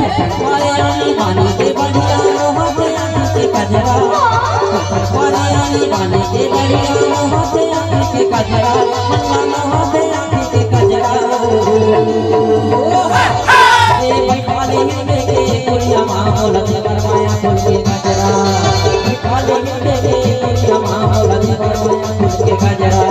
पानी पानी के बढ़िया होते आँख के कजरा पानी पानी के बढ़िया होते आँख के कजरा मन होते आँख के कजरा ये बैठाले के कुड़िया माँ बोलत बरमाया फूल के गजरा बैठाले के कुड़िया माँ बोलत बरमाया फूल के गजरा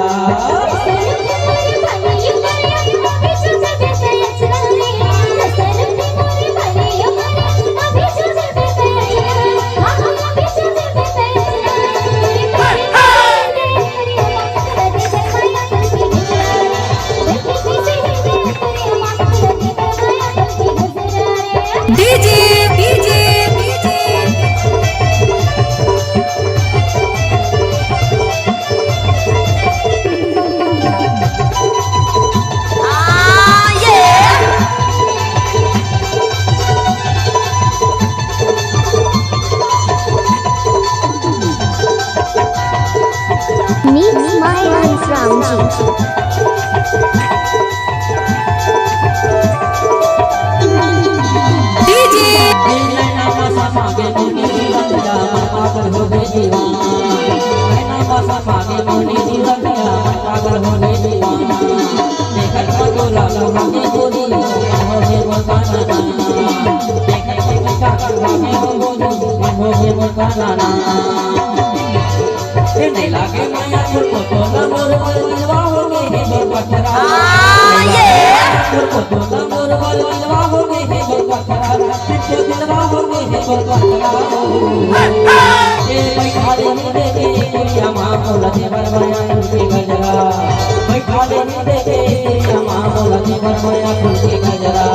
नहीं लागे माया फूल को तोला मोर बलवा हो गए है बरपथरा फूल को तोला मोर बलवा हो गए है बरपथरा पिछे दिलवा हो गए है बरपथरा ए बैठाले दे के कुड़िया माँ बोलत बरमाया फूल के गजरा बैठाले दे के कुड़िया माँ बोलत बरमाया फूल के गजरा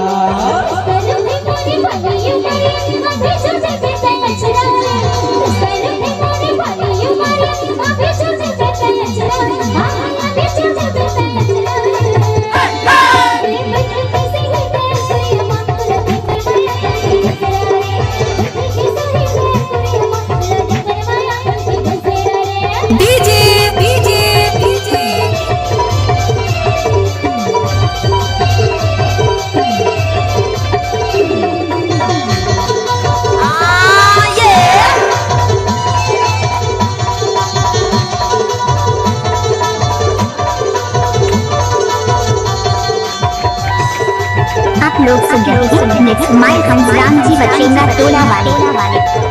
लोग सुन रहे हैं मिक्स माय हम राम जी बचेंगा टोला वाले